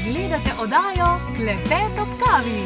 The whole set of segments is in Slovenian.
Gledate oddajo Klepet ob kavi.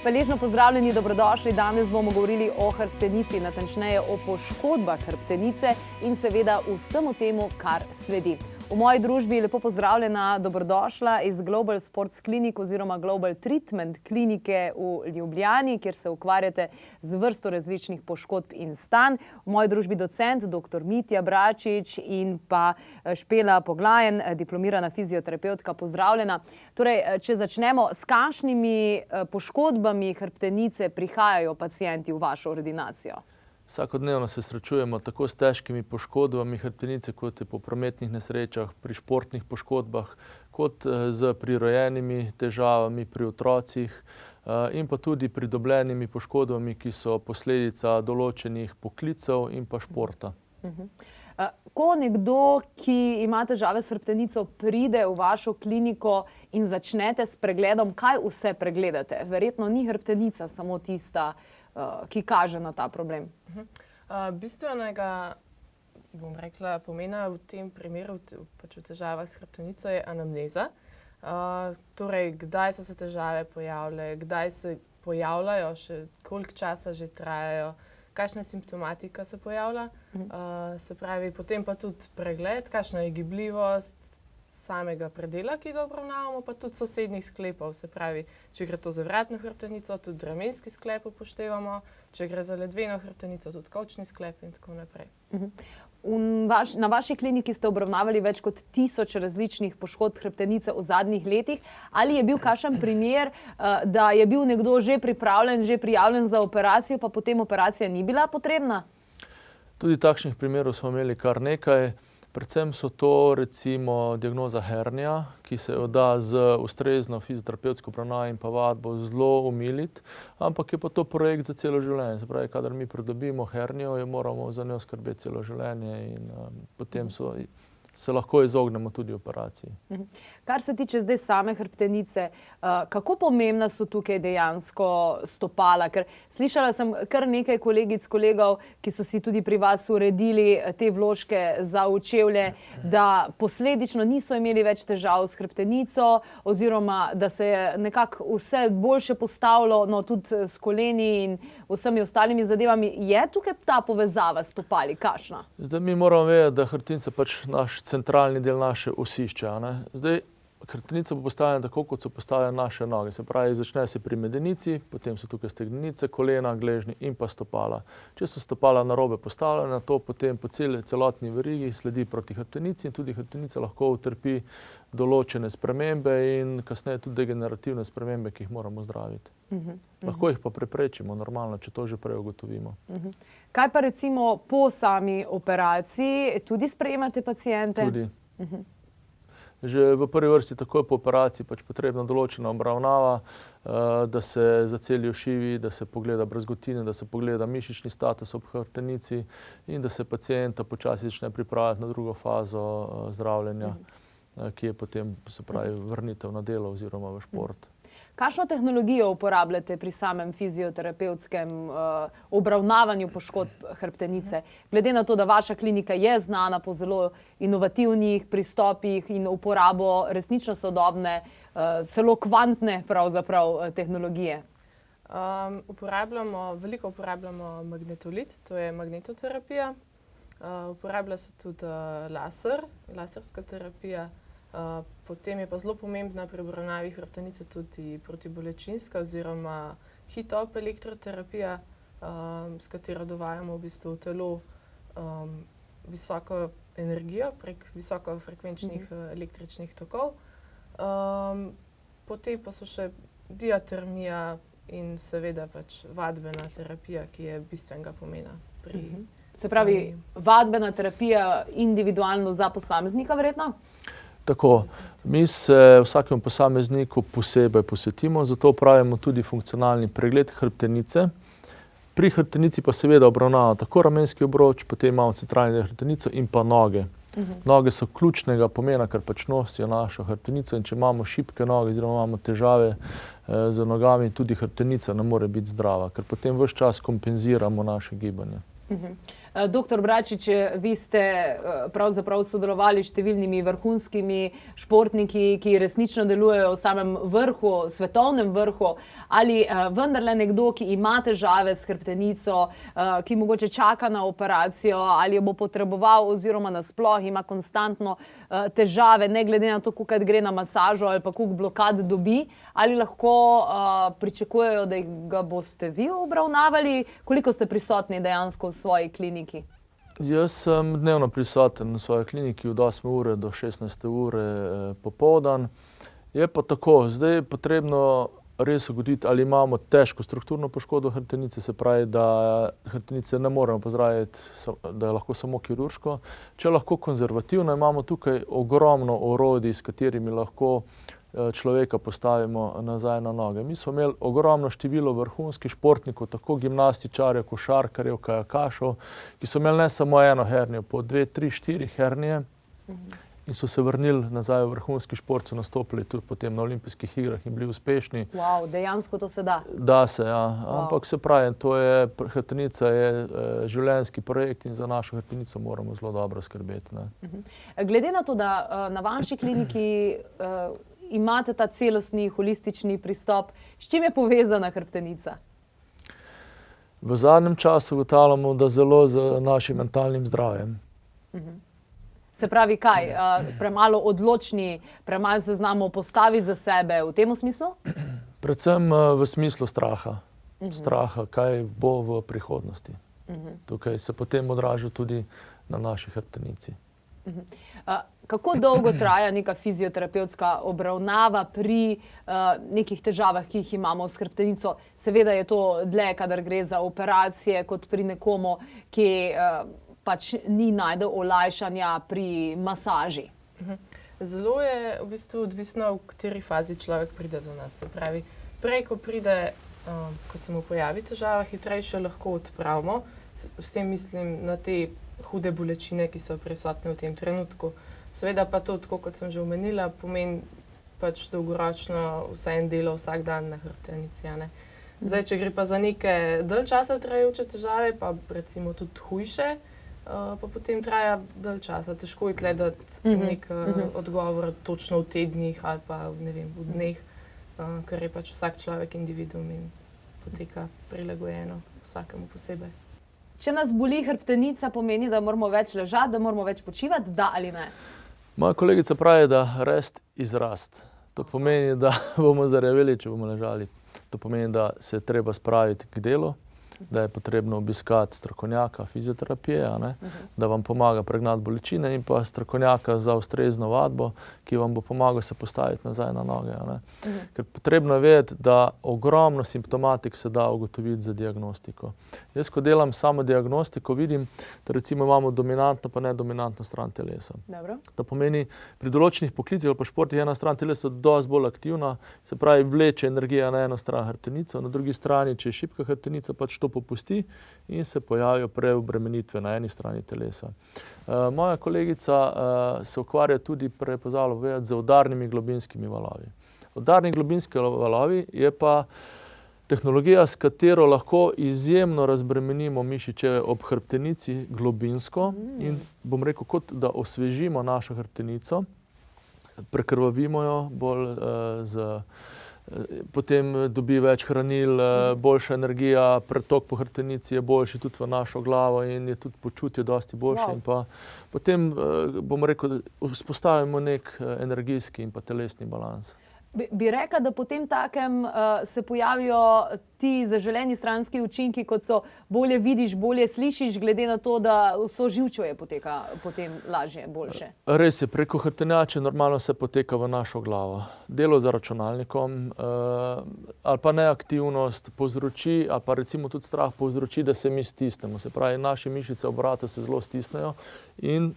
Hvaležno pozdravljeni, dobrodošli. Danes bomo govorili o hrbtenici, natančneje o poškodbah hrbtenice in seveda vsemu temu, kar sledi. V moji družbi lepo pozdravljena, dobrodošla iz Global Sports Clinic oziroma Global Treatment klinike v Ljubljani, kjer se ukvarjate z vrsto različnih poškodb in stanj. V moji družbi docent dr. Mitja Bračič in pa Špela Poglajen, diplomirana fizioterapevtka. Pozdravljena. Torej, če začnemo, s kakšnimi poškodbami hrbtenice prihajajo pacienti v vašo ordinacijo? Vsakodnevno se srečujemo tako s težkimi poškodbami hrbtenice, kot je po prometnih nesrečah, pri športnih poškodbah, kot z prirojenimi težavami pri otrocih in pa tudi pridobljenimi poškodbami, ki so posledica določenih poklicev in pa športa. Ko nekdo, ki ima težave s hrbtenico, pride v vašo kliniko in začnete s pregledom, kaj vse pregledate? Verjetno ni hrbtenica samo tista, ki kaže na ta problem. Bistvenega, bom rekla, pomena v tem primeru, pač v težavah s hrbtenico, je anamneza. Torej, kdaj so se težave pojavile, kdaj se pojavljajo, še koliko časa že trajajo, kakšna simptomatika se pojavlja. Se pravi, potem pa tudi pregled, kakšna je gibljivost samega predela, ki ga obravnavamo, pa tudi sosednjih sklepov. Se pravi, če gre to za vratno hrbtenico, tudi ramenski sklep upoštevamo, če gre za ledveno hrbtenico, tudi kolčni sklep in tako naprej. Na vaši kliniki ste obravnavali več kot 1000 različnih poškodb hrbtenice v zadnjih letih. Ali je bil kakšen primer, da je bil nekdo že pripravljen, že prijavljen za operacijo, pa potem operacija ni bila potrebna? Tudi takšnih primerov smo imeli kar nekaj. Predvsem so to recimo diagnoza hernija, ki se jo da z ustrezno fizioterapevtsko obravnavo in pa vadbo zelo omiliti, ampak je pa to projekt za celo življenje. Se pravi, kadar mi pridobimo hernijo, jo moramo za njo skrbeti celo življenje in potem se lahko izognemo tudi operaciji. Kar se tiče zdaj same hrbtenice, kako pomembna so tukaj dejansko stopala? Ker slišala sem kar nekaj kolegic, kolegov, ki so si tudi pri vas uredili te vložke za čevlje, da posledično niso imeli več težav s hrbtenico oziroma da se je nekako vse boljše postavilo, no tudi s koleni in vsemi ostalimi zadevami. Je tukaj ta povezava s stopali kakšna? Zdaj mi moramo vedeti, da hrbtenica pač naš centralni del naše osišča. Zdaj, hrbtenica bo postavljena tako, kot so postavljene naše noge. Se pravi, začne se pri medenici, potem so tukaj stegnenice, kolena, gležnji in pa stopala. Če so stopala narobe postavljena, to potem po celotni verigi sledi proti hrbtenici in tudi hrbtenica lahko utrpi določene spremembe in kasneje tudi degenerativne spremembe, ki jih moramo zdraviti. Lahko jih pa preprečimo normalno, če to že prej ugotovimo. Kaj pa recimo po sami operaciji? Tudi sprejemate paciente? Tudi. Že v prvi vrsti takoj po operaciji pač potrebna določena obravnava, da se zacelijo šivi, da se pogleda brazgotine, da se pogleda mišični status ob hrbtenici in da se pacienta počasi začne pripravljati na drugo fazo zdravljenja, ki je potem, se pravi, vrnitev na delo oziroma v šport. Kakšno tehnologijo uporabljate pri samem fizioterapevtskem obravnavanju poškodb hrbtenice? Glede na to, da vaša klinika je znana po zelo inovativnih pristopih in uporabo resnično sodobne, celo kvantne pravzaprav tehnologije. Veliko uporabljamo magnetolit, to je magnetoterapija. Uporablja se tudi laserska terapija. Potem je pa zelo pomembna pri obravnavi hrbtenice tudi protibolečinska oziroma hit-up elektroterapija, s katero dovajamo v bistvu v telo visoko energijo prek visokofrekvenčnih električnih tokov. Potem pa so še diatermija in seveda pač vadbena terapija, ki je bistvenega pomena pri Se pravi, vadbena terapija individualno za posameznika verjetno? Tako, mi se vsakemu posamezniku posebej posvetimo, zato pravimo tudi funkcionalni pregled hrbtenice. Pri hrbtenici pa seveda obravnavamo tako ramenski obroč, potem imamo centralni del hrbtenico in pa noge. Noge so ključnega pomena, ker pač nosijo našo hrbtenico in če imamo šibke noge oziroma imamo težave z nogami, tudi hrbtenica ne more biti zdrava, ker potem ves čas kompenziramo naše gibanje. Doktor Bračič, vi ste pravzaprav sodelovali s številnimi vrhunskimi športniki, ki resnično delujejo v samem vrhu, svetovnem vrhu. Ali vendarle nekdo, ki ima težave s hrbtenico, ki mogoče čaka na operacijo, ali jo bo potreboval oziroma nasploh ima konstantno težave, ne glede na to, kolikokrat gre na masažo ali pa koliko blokad dobi, ali lahko pričakujejo, da ga boste vi obravnavali? Koliko ste prisotni dejansko v svoji kliniki? Jaz sem dnevno prisoten v svoji kliniki od 8 ure do 16 ure popoldan. Je pa tako, zdaj je potrebno res ugotoviti, ali imamo težko strukturno poškodbo hrbtenice, se pravi, da hrbtenice ne moremo pozdraviti, da je lahko samo kirurško. Če lahko konzervativno, imamo tukaj ogromno orodij, s katerimi lahko človeka postavimo nazaj na noge. Mi smo imeli ogromno število vrhunskih športnikov, tako gimnastičarjev, košarkarjev, kajakašev, ki so imeli ne samo eno hernijo, po 2, 3, 4 hernije in so se vrnili nazaj v vrhunski šport, so nastopili tudi potem na olimpijskih igrah in bili uspešni. Wow, dejansko to se da? Da se, ja. Ampak se pravi, hrbtenica je življenjski projekt in za našo hrbtenico moramo zelo dobro skrbeti. Glede na to, da na vaši kliniki imate ta celostni, holistični pristop, s čim je povezana hrbtenica? V zadnjem času ugotavljamo, da zelo z našim mentalnim zdravjem. Se pravi kaj? Premalo odločni, premalo se znamo postaviti za sebe v tem smislu? Predvsem v smislu straha. Straha, kaj bo v prihodnosti. Tukaj se potem odraža tudi na naši hrbtenici. Kako dolgo traja neka fizioterapevtska obravnava pri nekih težavah, ki jih imamo s hrbtenico? Seveda je to dlje, kadar gre za operacije, kot pri nekomu, ki pač ni najdel olajšanja pri masaži. Zelo je v bistvu odvisno, v kateri fazi človek pride do nas. Se pravi, prej, ko pride, ko se mu pojavi težava, hitrejše lahko odpravimo. S tem mislim na te hude bolečine, ki so prisotne v tem trenutku. Seveda pa to, tako kot sem že omenila, pomeni pač dolgoročno vsaj en delo vsak dan na hrbtenici. Zdaj, če gre pa za neke dalj časa trajajoče težave, pa recimo tudi hujše, pa potem traja dalj časa. Težko je tle dati nek odgovor točno v tednih ali pa ne vem, v dneh, ker je pač vsak človek individuum in poteka prilagojeno vsakemu posebej. Če nas boli hrbtenica, pomeni, da moramo več ležati, da moramo več počivati, da ali ne? Moja kolegica pravi, da rest izrast. To pomeni, da bomo zarjaveli, če bomo ležali. To pomeni, da se je treba spraviti k delu, da je potrebno obiskati strokovnjaka fizioterapije, da vam pomaga pregnati bolečine in pa strokovnjaka za ustrezno vadbo, ki vam bo pomagal se postaviti nazaj na noge. Ker potrebno je vedeti, da ogromno simptomatik se da ugotoviti za diagnostiko. Jaz, ko delam samo diagnostiko, vidim, da recimo imamo dominantno pa nedominantno stran telesa. Dobro. To pomeni, pri določenih poklicih ali pa športih ena stran telesa dosti bolj aktivna, se pravi, vleče energija na eno stran hrbtenico, na drugi strani, če je šibka hrbtenica, pač to popusti in se pojavijo preobremenitve na eni strani telesa. Moja kolegica se ukvarja tudi, pozabila povedati, z udarnimi globinskimi valovi. Udarni globinski valovi je pa tehnologija, s katero lahko izjemno razbremenimo mišiče ob hrbtenici globinsko in bom rekel, kot da osvežimo našo hrbtenico, prekrvavimo jo bolj potem dobi več hranil, boljša energija, pretok po hrbtenici je boljši tudi v našo glavo in je tudi počutje dosti boljše. In pa potem, bomo rekel, vzpostavimo nek energijski in pa telesni balans. Bi rekla, da po tem takem se pojavijo ti zaželeni stranski učinki, kot so bolje vidiš, bolje slišiš, glede na to, da vso živčevje poteka potem lažje, boljše. Res je, preko hrbtenjače normalno se poteka v našo glavo. Delo za računalnikom ali pa neaktivnost povzroči, ali pa recimo tudi strah povzroči, da se mi stisnemo. Se pravi, naše mišice ob vratu se zelo stisnejo in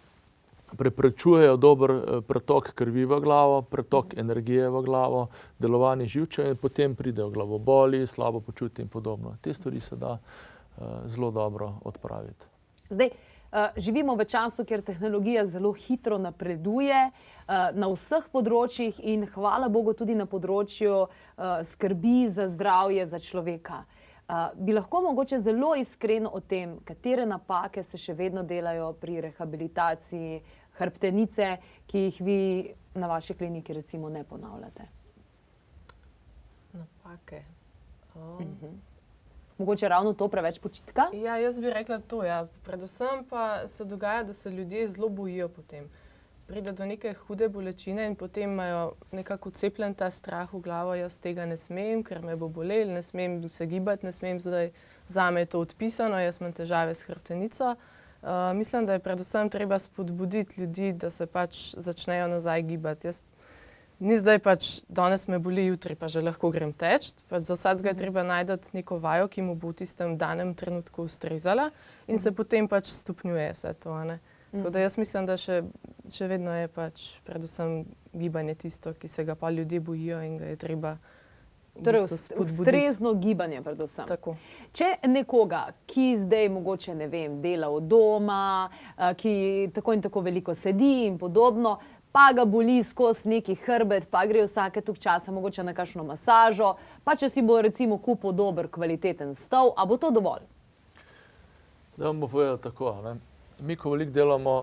preprečujejo dober pretok krvi v glavo, pretok energije v glavo, delovanje živčev in potem pridejo glavoboli, slabo počutje in podobno. Te stvari se da zelo dobro odpraviti. Zdaj, živimo v času, kjer tehnologija zelo hitro napreduje na vseh področjih in hvala Bogu tudi na področju skrbi za zdravje za človeka. Bi lahko mogoče zelo iskreno o tem, katere napake se še vedno delajo pri rehabilitaciji hrbtenice, ki jih vi na vaši kliniki recimo ne ponavljate? Napake. Mogoče ravno to, preveč počitka? Ja, jaz bi rekla to, ja. Predvsem pa se dogaja, da se ljudje zelo bojijo potem. Pride do neke hude bolečine in potem imajo nekako vcepljen ta strah v glavo, jaz tega ne smem, ker me bo bolel, ne smem se gibati, ne smem zdaj, zame je to odpisano, jaz imam težave s hrbtenico. Mislim, da je predvsem treba spodbuditi ljudi, da se pač začnejo nazaj gibati. Ni zdaj pač, danes me boli, jutri pa že lahko grem teč. Pač za vsakega je treba najti neko vajo, ki mu bo v tistem danem trenutku ustrezala in se potem pač stopnjuje vse to, ne. Tako da jaz mislim, da še vedno je pač predvsem gibanje tisto, ki se ga pa ljudje bojijo in ga je treba Torej, spodbuditi. ustrezno gibanje predvsem. Tako. Če nekoga, ki zdaj mogoče, ne vem, dela od doma, ki tako in tako veliko sedi in podobno, pa ga boli skozi neki hrbet, pa gre vsake toliko časa mogoče na kakšno masažo, pa če si bo recimo kupil dober, kvaliteten stol, a bo to dovolj? Da vam bo povedal tako, ne. Mi, ko veliko delamo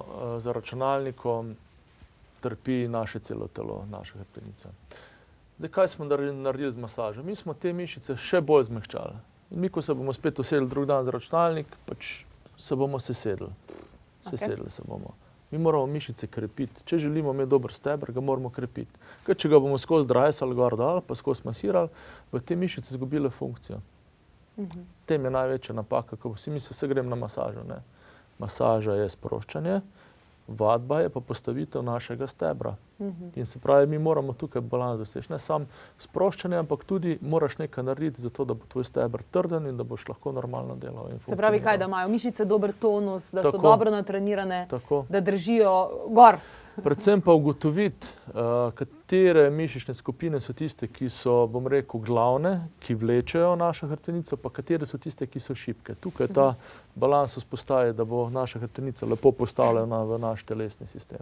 za računalnikom, trpi naše celo telo, naša hrbtenica. Zdaj, kaj smo naredili z masažo? Mi smo te mišice še bolj zmehčali. In mi, ko se bomo spet usedli drug dan za računalnik, pač se bomo sesedli. Sesedli se bomo. Mi moramo mišice krepiti. Če želimo imeti dober steber, ga moramo krepiti. Ker če ga bomo skozi drajsali gor dol, pa skozi masirali, bo te mišice izgubile funkcijo. Tem je največja napaka, ko vsi mislijo, se grem na masažo, ne. Masaža je sproščanje, vadba je pa postavitev našega stebra. In se pravi, mi moramo tukaj balans doseči. Ne samo sproščanje, ampak tudi moraš nekaj narediti za to, da bo tvoj steber trden in da boš lahko normalno delal in funkcioniral. Se pravi, kaj, da imajo mišice dober tonus, da so Tako. dobro natrenirane, Tako. da držijo gor. Predvsem pa ugotoviti, katere mišične skupine so tiste, ki so, bom rekel, glavne, ki vlečejo našo hrbtenico, pa katere so tiste, ki so šibke. Tukaj ta balans vzpostavi, da bo naša hrbtenica lepo postavljena v naš telesni sistem.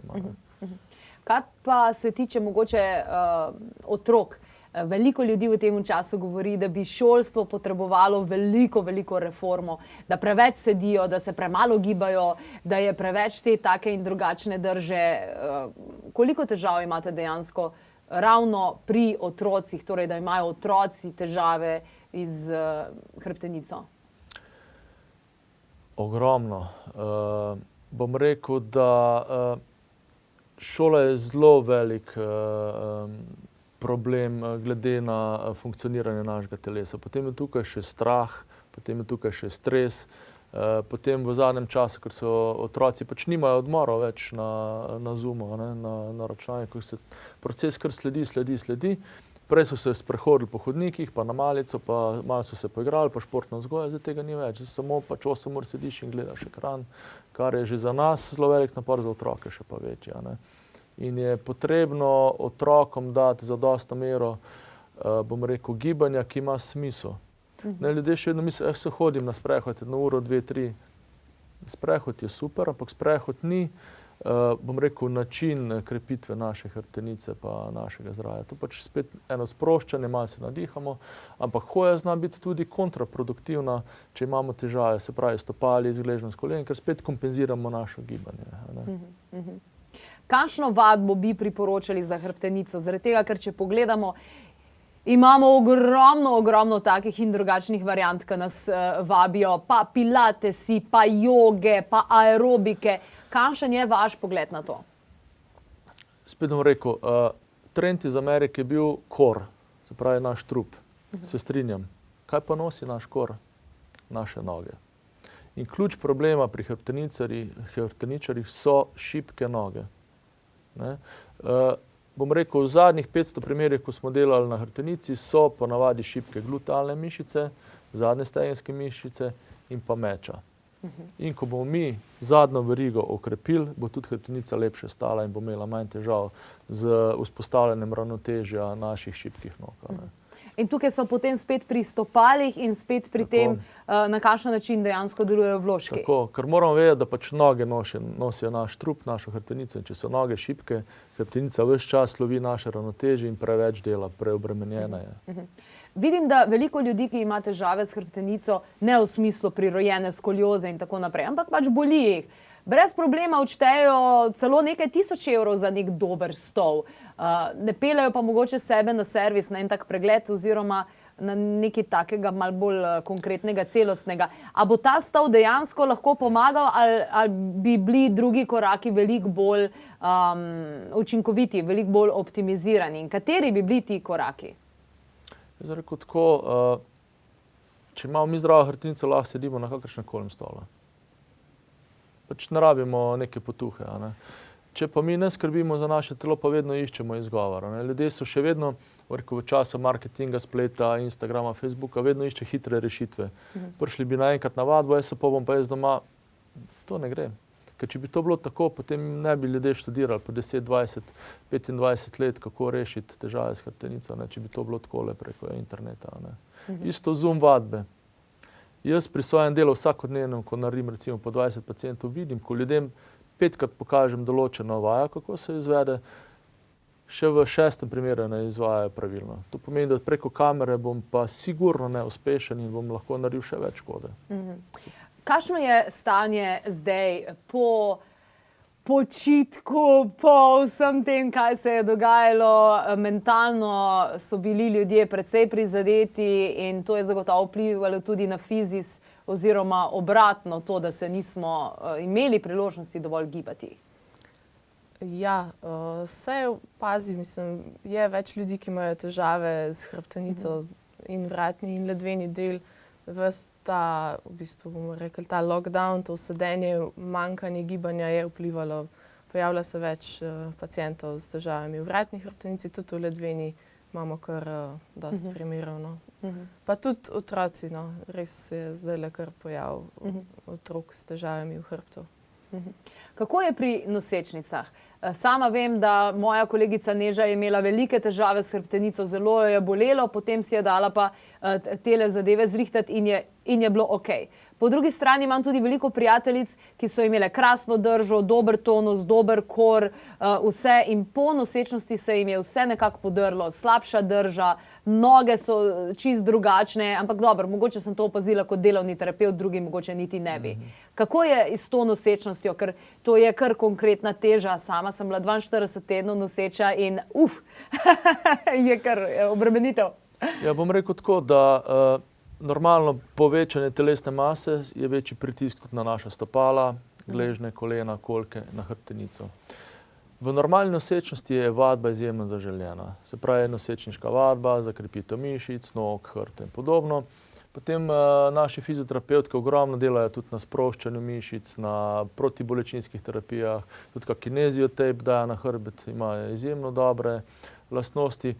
Kaj pa se tiče mogoče otrok? Veliko ljudi v tem času govori, da bi šolstvo potrebovalo veliko reformo, da preveč sedijo, da se premalo gibajo, da je preveč te take in drugačne drže. Koliko težav imate dejansko ravno pri otrocih, torej da imajo otroci težave z hrbtenico? Ogromno. Bom rekel, da šola je zelo velik problem glede na funkcioniranje našega telesa. Potem je tukaj še strah, potem je tukaj še stres, potem v zadnjem času, ker so otroci pač nimajo odmorov več na Zoomu, na računalniku, se proces kar sledi. Prej so se sprehodili po hodnikih, pa na malico, pa malo so se poigrali, pa športno vzgojo, zdaj tega ni več. Zdaj samo pač 8 ur sediš in gledaš ekran, kar je že za nas zelo velik napor, za otroke še pa večji, ne. In je potrebno otrokom dati zadostno mero, bom rekel, gibanja, ki ima smisel. Ne, ljudje še vedno mislijo, se hodim na sprehod, 1 uro, 2, 3. Sprehod je super, ampak sprehod ni, bom rekel, način krepitve naše hrbtenice pa našega zdravja. To pač spet eno sproščanje, malo se nadihamo, ampak hoja zna biti tudi kontraproduktivna, če imamo težave, se pravi stopali, izgležnost kolen, ker spet kompenziramo našo gibanje. Kakšno vadbo bi priporočali za hrbtenico? Zaradi tega, ker če pogledamo, imamo ogromno takih in drugačnih variant, ki nas vabijo, pa pilatesi, pa joge, pa aerobike. Kakšen je vaš pogled na to? Spet bom rekel, trend iz Amerike je bil core, se pravi naš trup. Se strinjam. Kaj pa nosi naš core? Naše noge. In ključ problema pri hrbteničarjih so šibke noge. Ne? Bom rekel, v zadnjih 500 primerih, ko smo delali na hrbtenici, so ponavadi šibke glutealne mišice, zadnje stegenske mišice in pa meča. In ko bomo mi zadnjo verigo okrepili, bo tudi hrbtenica lepše stala in bo imela manj težav z vzpostavljanjem ravnotežja naših šibkih nog. In tukaj smo potem spet pri stopalih in spet pri tem, na kakšen način dejansko delujejo vložki. Tako, ker moramo vedeti, da pač noge nosijo naš trup, našo hrbtenico, in če so noge šibke, hrbtenica ves čas lovi naše ravnotežje in preveč dela, preobremenjena je. Vidim, da veliko ljudi, ki ima težave s hrbtenico, ne v smislu prirojene skolioze in tako naprej, ampak pač boli jih. Brez problema odštejejo celo nekaj tisoč evrov za nek dober stol. Ne peljejo pa mogoče sebe na servis, na en tak pregled oziroma na nekaj takega malo bolj konkretnega, celostnega. A bo ta stol dejansko lahko pomagal ali bi bili drugi koraki veliko bolj učinkoviti, veliko bolj optimizirani? In kateri bi bili ti koraki? Jaz rekel tako, če imamo mi zdravo hrbtenico, lahko sedimo na kakršnem koli stolu. Pač ne rabimo neke potuhe. Če pa mi ne skrbimo za naše telo, pa vedno iščemo izgovor. Ljudje so še vedno, v času marketinga, spleta, Instagrama, Facebooka, vedno išče hitre rešitve. Prišli bi naenkrat na vadbo, jaz se pa bom pa jaz doma. To ne gre. Ker če bi to bilo tako, potem ne bi ljudje študirali po 10, 20, 25 let, kako rešiti težave s hrbtenico, če bi to bilo takole preko interneta. Isto Zoom vadbe. Jaz pri svojem delu vsakodnevnem, ko naredim recimo po 20 pacientov, vidim, ko ljudem 5-krat pokažem določeno vajo, kako se izvede, še v 6. primeru ne izvajajo pravilno. To pomeni, da preko kamere bom pa sigurno neuspešen in bom lahko naredil še več škode. Kakšno je stanje zdaj po počitku, po vsem tem, kaj se je dogajalo? Mentalno so bili ljudje precej prizadeti in to je zagotovo vplivalo tudi na fizis oziroma obratno to, da se nismo imeli priložnosti dovolj gibati. Ja, se opazi, mislim, je več ljudi, ki imajo težave s hrbtenico in vratni in ledveni del. Ves ta, v bistvu bomo rekli, ta lockdown, to sedenje, manjkanje gibanja je vplivalo. Pojavlja se več pacientov s težavami v vratni hrbtenici, tudi v ledveni imamo kar dosti primerov. Pa tudi otroci, res je zdajle kar pojav otrok s težavami v hrbtu. Kako je pri nosečnicah? Sama vem, da moja kolegica Neža je imela velike težave s hrbtenico, zelo jo je bolelo, potem si je dala pa tele zadeve zrihtati in je bilo okej. Po drugi strani imam tudi veliko prijateljic, ki so imele krasno držo, dober tonus, dober kor, vse in po nosečnosti se jim je vse nekako podrlo, slabša drža, noge so čist drugačne, ampak dobro, mogoče sem to opazila kot delovni terapevt, drugi mogoče niti ne bi. Kako je s to nosečnostjo, ker to je kar konkretna teža, sama sem bila 42 tednov noseča in je kar obremenitev. Ja, bom rekel tako, da normalno povečanje telesne mase je večji pritisk tudi na naša stopala, gležnje, kolena, kolke, na hrbtenico. V normalni nosečnosti je vadba izjemno zaželjena. Se pravi, nosečniška vadba, za krepitev mišic, nog, hrbta in podobno. Potem naši fizioterapevtke ogromno delajo tudi na sproščanju mišic, na protibolečinskih terapijah, tudi kineziotape dajo na hrbet, imajo izjemno dobre lastnosti.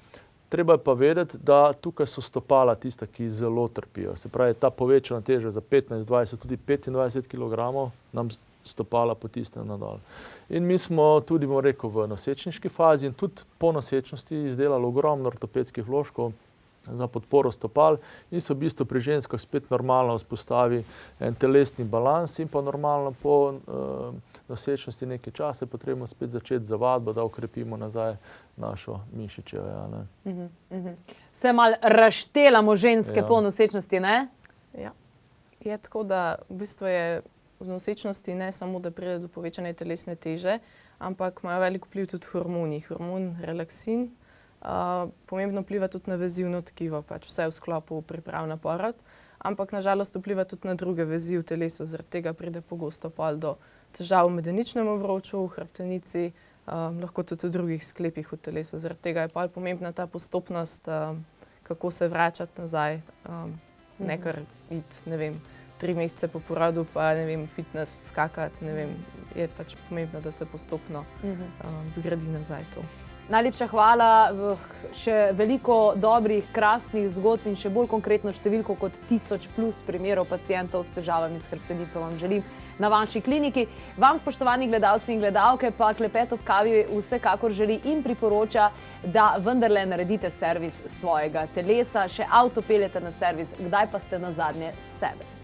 Treba je pa vedeti, da tukaj so stopala tista, ki zelo trpijo. Se pravi, ta povečana teža za 15, 20, tudi 25 kg nam stopala potisne nadol. In mi smo tudi, bom rekel, v nosečniški fazi in tudi po nosečnosti izdelali ogromno ortopedskih vložkov za podporo stopal in se v bistvu pri ženskah spet normalno vzpostavi en telesni balans in pa normalno po nosečnosti nekaj časa je potrebno spet začeti za vadbo, da okrepimo nazaj našo mišičje. Se malo razštelamo ženske po nosečnosti, ne? Ja. Je tako, da v bistvu je v nosečnosti ne samo, da pride do povečane telesne teže, ampak imajo veliko vpliv tudi hormoni. Hormon relaksin pomembno vpliva tudi na vezivno tkivo, pač vse v sklopu priprav na porod, ampak nažalost vpliva tudi na druge vezi v telesu, zaradi tega pride pogosto pol do težav v medeničnem obroču, v hrbtenici, lahko tudi v drugih sklepih v telesu. Zaradi tega je pol pomembna ta postopnost, kako se vračati nazaj, ne kar iti, ne vem, 3 mesece po porodu pa, ne vem, fitness, skakati, ne vem, je pač pomembno, da se postopno zgradi nazaj to. Najlepša hvala, še veliko dobrih, krasnih zgodb in še bolj konkretno številko kot 1000+ primerov pacientov s težavami s hrbtenico vam želim na vaši kliniki. Vam, spoštovani gledalci in gledalke, pa Klepet ob kavi vsekakor želi in priporoča, da vendarle naredite servis svojega telesa, še avto peljete na servis, kdaj pa ste nazadnje sebe.